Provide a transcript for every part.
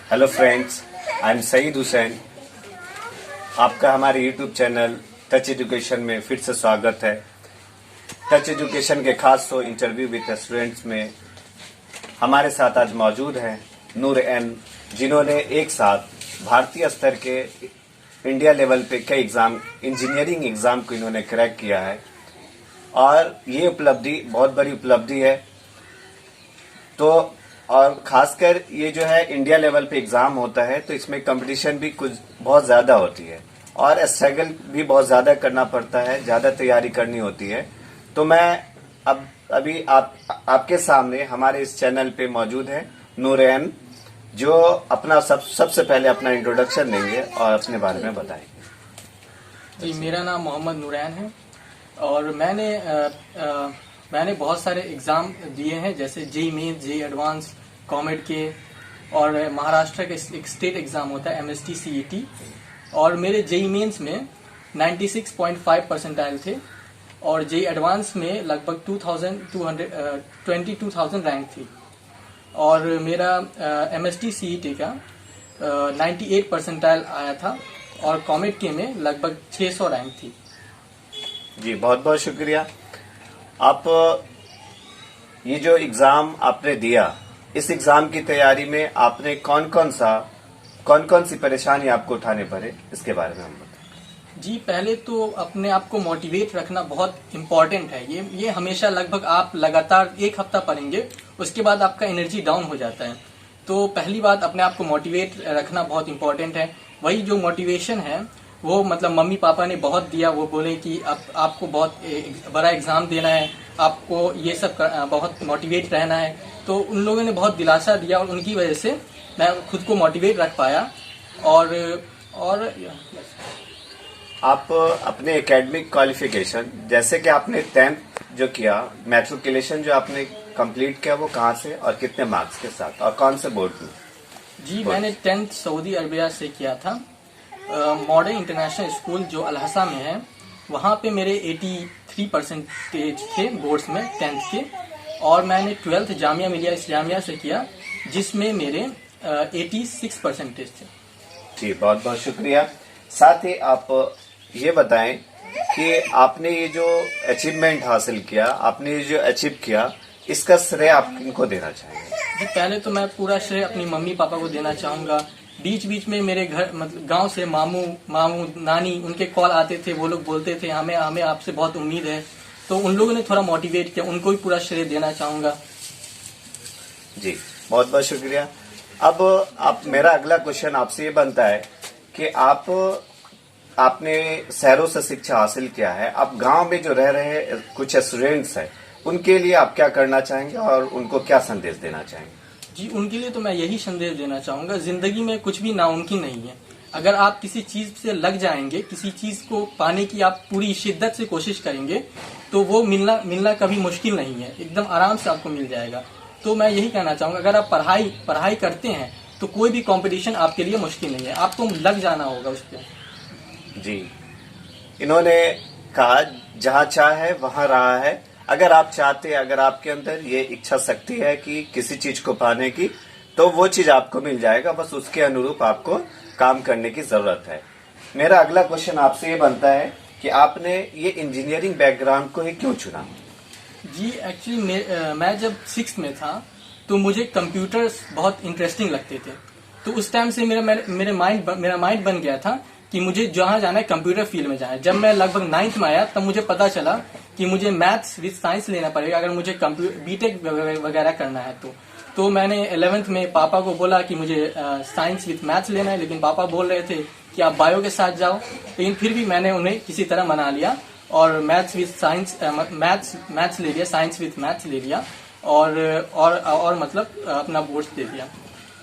Hello friends, I am Saeed Hussain. आपका हमारे YouTube channel touch education में फिर से स्वागत है। टच एजुकेशन के खास शो इंटरव्यू विद स्टूडेंट्स में हमारे साथ आज मौजूद हैं नूर एन, जिन्होंने एक साथ भारतीय स्तर के इंडिया लेवल पे कई एग्जाम, इंजीनियरिंग एग्जाम को इन्होंने क्रैक किया है और ये उपलब्धि बहुत बड़ी उपलब्धि है। तो और खासकर ये जो है इंडिया लेवल पे एग्जाम होता है तो इसमें कंपटीशन भी कुछ बहुत ज्यादा होती है और स्ट्रगल भी बहुत ज्यादा करना पड़ता है, ज्यादा तैयारी करनी होती है। तो मैं अभी आपके सामने हमारे इस चैनल पे मौजूद है नूरैन, जो अपना सबसे पहले अपना इंट्रोडक्शन देंगे और अपने बारे में बताएंगे। जी, मेरा नाम मोहम्मद नूरैन है और मैंने बहुत सारे एग्जाम दिए हैं, जैसे जेईई मेंस, जेईई एडवांस, कॉमेट के, और महाराष्ट्र का एक स्टेट एग्जाम होता है एमएसटी सीईटी, और मेरे जेईई मेंस में 96.5 परसेंटाइल थे और जेईई एडवांस में लगभग 22,000 रैंक थी और मेरा एमएसटी सीईटी का 98 परसेंटाइल आया था और कॉमेट के में लगभग 600 रैंक थी। जी, बहुत बहुत शुक्रिया। आप ये जो एग्जाम आपने दिया, इस एग्जाम की तैयारी में आपने कौन कौन सी परेशानी आपको उठाने पड़े, इसके बारे में हम बताएं। जी, पहले तो अपने आप को मोटिवेट रखना बहुत इम्पोर्टेंट है। ये हमेशा लगभग आप लगातार एक हफ्ता पढ़ेंगे, उसके बाद आपका एनर्जी डाउन हो जाता है। तो पहली बात, अपने आप को मोटिवेट रखना बहुत इम्पोर्टेंट है। वही जो मोटिवेशन है वो मतलब मम्मी पापा ने बहुत दिया। वो बोले कि आपको बहुत बड़ा एग्जाम देना है, आपको ये सब बहुत मोटिवेट रहना है। तो उन लोगों ने बहुत दिलासा दिया और उनकी वजह से मैं खुद को मोटिवेट रख पाया। और आप अपने एकेडमिक क्वालिफिकेशन, जैसे कि आपने 10th जो किया, मैट्रिकुलेशन जो आपने कंप्लीट किया, वो कहाँ से और कितने मार्क्स के साथ और कौन से बोर्ड में? जी, मैंने 10th सऊदी अरबिया से किया था, मॉडर्न इंटरनेशनल स्कूल जो अलहसा में है। वहाँ पे मेरे 83 परसेंटेज थे बोर्ड्स में 10th के, और मैंने 12th जामिया मिलिया इस्लामिया से किया, जिसमें मेरे 86 परसेंटेज थे। जी, बहुत बहुत शुक्रिया। साथ ही आप ये बताएं कि आपने ये जो अचीवमेंट हासिल किया, आपने ये जो अचीव किया, इसका श्रेय आप किनको देना चाहेंगे? जी, पहले तो मैं पूरा श्रेय अपनी मम्मी पापा को देना चाहूंगा। बीच बीच में मेरे घर मतलब गांव से मामू नानी, उनके कॉल आते थे। वो लोग बोलते थे हमें आपसे बहुत उम्मीद है, तो उन लोगों ने थोड़ा मोटिवेट किया। उनको भी पूरा श्रेय देना चाहूंगा। जी, बहुत बहुत शुक्रिया। अब मेरा अगला क्वेश्चन आपसे ये बनता है कि आपने शहरों से शिक्षा हासिल किया है, आप गांव में जो रह रहे कुछ स्टूडेंट्स हैं, उनके लिए आप क्या करना चाहेंगे और उनको क्या संदेश देना चाहेंगे? जी, उनके लिए तो मैं यही संदेश देना चाहूंगा, जिंदगी में कुछ भी नामुमकिन नहीं है। अगर आप किसी चीज से लग जाएंगे, किसी चीज को पाने की आप पूरी शिद्दत से कोशिश करेंगे, तो वो मिलना कभी मुश्किल नहीं है, एकदम आराम से आपको मिल जाएगा। तो मैं यही कहना चाहूंगा, अगर आप पढ़ाई करते हैं तो कोई भी कंपटीशन आपके लिए मुश्किल नहीं है, आपको लग जाना होगा उस पर। जी, इन्होंने कहा जहाँ चाह है वहाँ रहा है। अगर आप चाहते, अगर आपके अंदर ये इच्छा शक्ति है कि किसी चीज को पाने की, तो वो चीज आपको मिल जाएगा, बस उसके अनुरूप आपको काम करने की जरूरत है। मेरा अगला क्वेश्चन आपसे ये बनता है कि आपने ये इंजीनियरिंग बैकग्राउंड को ही क्यों चुना? जी, एक्चुअली मैं जब 6th में था तो मुझे कंप्यूटर्स बहुत इंटरेस्टिंग लगते थे। तो उस टाइम से मेरा माइंड बन गया था कि मुझे जहाँ जाना है कंप्यूटर फील्ड में जाना है। जब मैं लगभग 9th में आया तब मुझे पता चला कि मुझे मैथ्स विद साइंस लेना पड़ेगा अगर मुझे बीटेक वगैरह करना है। तो मैंने 11th में पापा को बोला कि मुझे साइंस विद मैथ्स लेना है, लेकिन पापा बोल रहे थे कि आप बायो के साथ जाओ। लेकिन फिर भी मैंने उन्हें किसी तरह मना लिया और मैथ्स ले लिया, साइंस विद मैथ्स ले लिया और मतलब अपना बोर्ड दे दिया।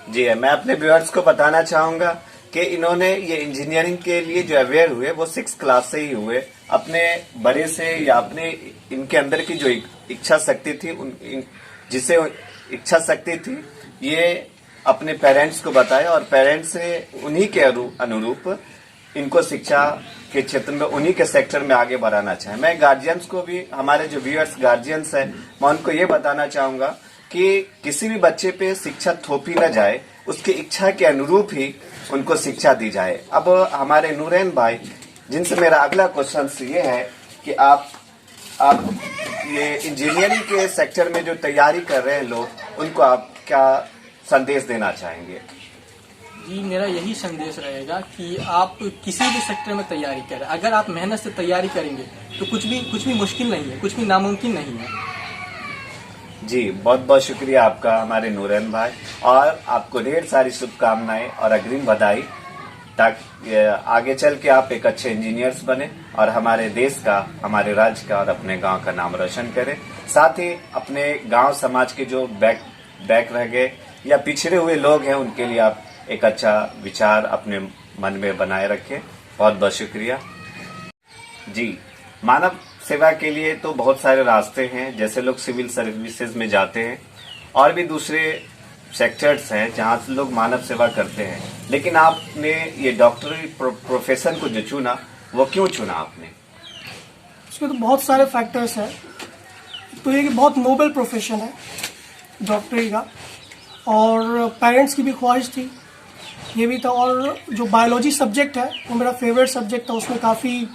जी, मैं अपने व्यूअर्स को बताना चाहूंगा कि इन्होंने ये इंजीनियरिंग के लिए जो अवेयर हुए वो 6th क्लास से ही हुए। अपने बड़े से या अपने इनके अंदर की जो इच्छा शक्ति थी, जिसे इच्छा शक्ति थी, ये अपने पेरेंट्स को बताया और पेरेंट्स से उन्हीं के अनुरूप इनको शिक्षा के क्षेत्र में, उन्हीं के सेक्टर में आगे बढ़ाना चाहे। मैं गार्जियंस को भी, हमारे जो व्यूअर्स गार्जियंस हैं, मैं उनको ये बताना चाहूंगा कि किसी भी बच्चे पे शिक्षा थोपी न जाए। उसकी इच्छा के अनुरूप ही उनको शिक्षा दी जाए। अब हमारे नूरैन भाई, जिनसे मेरा अगला क्वेश्चन ये है कि आप ये इंजीनियरिंग के सेक्टर में जो तैयारी कर रहे हैं लोग, उनको आप क्या संदेश देना चाहेंगे? जी, मेरा यही संदेश रहेगा कि आप किसी भी सेक्टर में तैयारी करें, अगर आप मेहनत से तैयारी करेंगे तो कुछ भी मुश्किल नहीं है, कुछ भी नामुमकिन नहीं है। जी, बहुत बहुत शुक्रिया आपका हमारे नूरैन भाई, और आपको ढेर सारी शुभकामनाएं और अग्रिम बधाई, ताकि आगे चल के आप एक अच्छे इंजीनियर्स बने और हमारे देश का, हमारे राज्य का और अपने गांव का नाम रोशन करें। साथ ही अपने गांव समाज के जो बैक रह गए या पिछड़े हुए लोग हैं, उनके लिए आप एक अच्छा विचार अपने मन में बनाए रखें। बहुत बहुत शुक्रिया जी। मानव सेवा के लिए तो बहुत सारे रास्ते हैं, जैसे लोग सिविल सर्विसेज में जाते हैं और भी दूसरे सेक्टर्स हैं जहां से लोग मानव सेवा करते हैं, लेकिन आपने ये डॉक्टरी प्रोफेशन को जो चुना, वो क्यों चुना आपने? इसमें तो बहुत सारे फैक्टर्स हैं। तो ये कि बहुत नोबल प्रोफेशन है डॉक्टरी का, और पेरेंट्स की भी ख्वाहिश थी, ये भी था। और जो बायोलॉजी सब्जेक्ट है वो मेरा फेवरेट सब्जेक्ट था, उसमें काफ़ी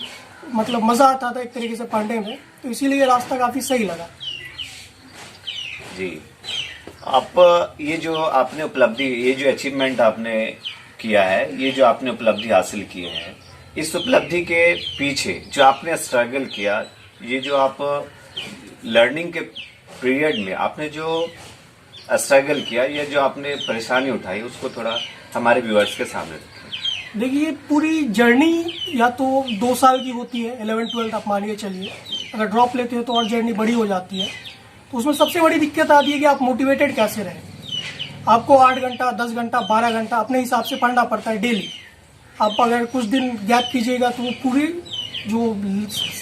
मतलब मज़ा आता था एक तरीके से पढ़ने में, तो इसीलिए रास्ता काफ़ी सही लगा। जी, आप ये जो आपने उपलब्धि, ये जो अचीवमेंट आपने किया है, ये जो आपने उपलब्धि हासिल की है, इस उपलब्धि के पीछे जो आपने स्ट्रगल किया, ये जो आप लर्निंग के पीरियड में आपने जो स्ट्रगल किया, ये जो आपने परेशानी उठाई, उसको थोड़ा हमारे व्यूअर्स के सामने रखें। देखिए, पूरी जर्नी या तो 2 साल की होती है, 11-12 आप मानिए चलिए, अगर ड्रॉप लेते हो तो और जर्नी बड़ी हो जाती है। तो उसमें सबसे बड़ी दिक्कत आती है कि आप मोटिवेटेड कैसे रहें। आपको 8 घंटा, 10 घंटा, 12 घंटा अपने हिसाब से पढ़ना पड़ता है डेली। आप अगर कुछ दिन गैप कीजिएगा तो वो पूरी जो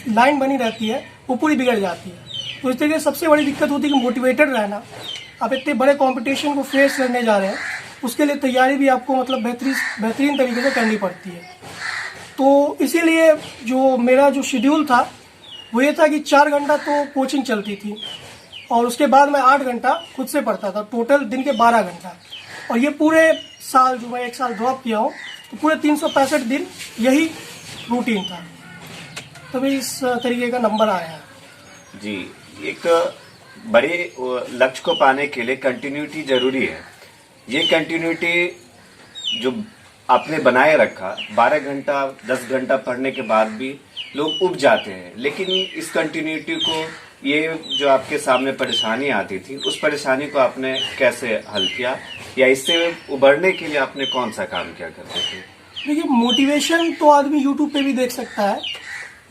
लाइन बनी रहती है वो पूरी बिगड़ जाती है। तो इस तरीके से सबसे बड़ी दिक्कत होती है कि मोटिवेटेड रहना। आप इतने बड़े कंपटीशन को फेस करने जा रहे हैं, उसके लिए तैयारी भी आपको मतलब बेहतरीन तरीके से करनी पड़ती है। तो इसीलिए जो मेरा जो शेड्यूल था वो ये था कि 4 घंटा तो कोचिंग चलती थी और उसके बाद मैं 8 घंटा खुद से पढ़ता था, टोटल दिन के 12 घंटा। और ये पूरे साल, जो मैं 1 साल ड्रॉप किया हूँ, तो पूरे 365 दिन यही रूटीन था, तभी इस तरीके का नंबर आया है। जी, एक बड़े लक्ष्य को पाने के लिए कंटिन्यूटी जरूरी है। ये कंटिन्यूटी जो आपने बनाए रखा, 12 घंटा 10 घंटा पढ़ने के बाद भी लोग उब जाते हैं, लेकिन इस कंटिन्यूटी को, ये जो आपके सामने परेशानी आती थी, उस परेशानी को आपने कैसे हल किया, या इससे उबरने के लिए आपने कौन सा काम किया करते थे? देखिए, मोटिवेशन तो आदमी यूट्यूब पे भी देख सकता है,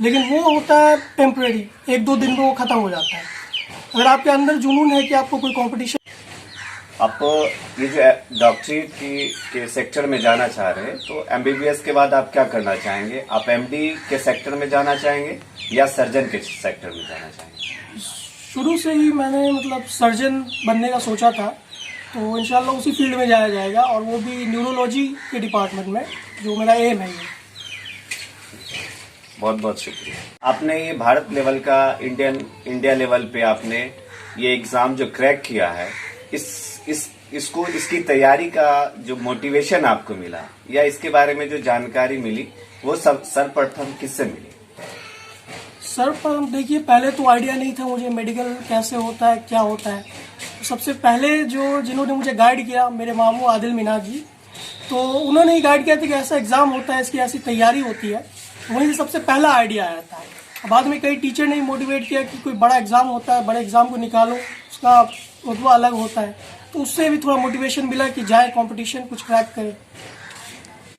लेकिन वो होता है टेम्परेरी, 1-2 दिन में वो खत्म हो जाता है। अगर आपके अंदर जुनून है कि आपको कोई कंपटीशन, आप ये जो डॉक्टरी के सेक्टर में जाना चाह रहे हैं, तो एमबीबीएस के बाद आप क्या करना चाहेंगे? आप एमडी के सेक्टर में जाना चाहेंगे या सर्जन के सेक्टर में जाना चाहेंगे? शुरू से ही मैंने मतलब सर्जन बनने का सोचा था, तो इंशाल्लाह उसी फील्ड में जाया जाएगा, और वो भी न्यूरोलॉजी के डिपार्टमेंट में, जो मेरा एम है ये। बहुत बहुत शुक्रिया। आपने ये भारत लेवल का, इंडिया लेवल पे आपने ये एग्जाम जो क्रैक किया है, इसकी तैयारी का जो मोटिवेशन आपको मिला, या इसके बारे में जो जानकारी मिली, वो सब सर्वप्रथम किससे मिली? सर्वप्रथम देखिए, पहले तो आइडिया नहीं था मुझे मेडिकल कैसे होता है, क्या होता है। तो सबसे पहले जिन्होंने मुझे गाइड किया, मेरे मामू आदिल मीना जी, तो उन्होंने ही गाइड किया था कि ऐसा एग्जाम होता है, इसकी ऐसी तैयारी होती है। वहीं से सबसे पहला आइडिया आया था। बाद में कई टीचर ने मोटिवेट किया कि कोई बड़ा एग्जाम होता है, बड़े एग्जाम को निकालो, उसका रुतबा अलग होता है। तो उससे भी थोड़ा मोटिवेशन मिला कि जाए कंपटीशन, कुछ क्रैक करे।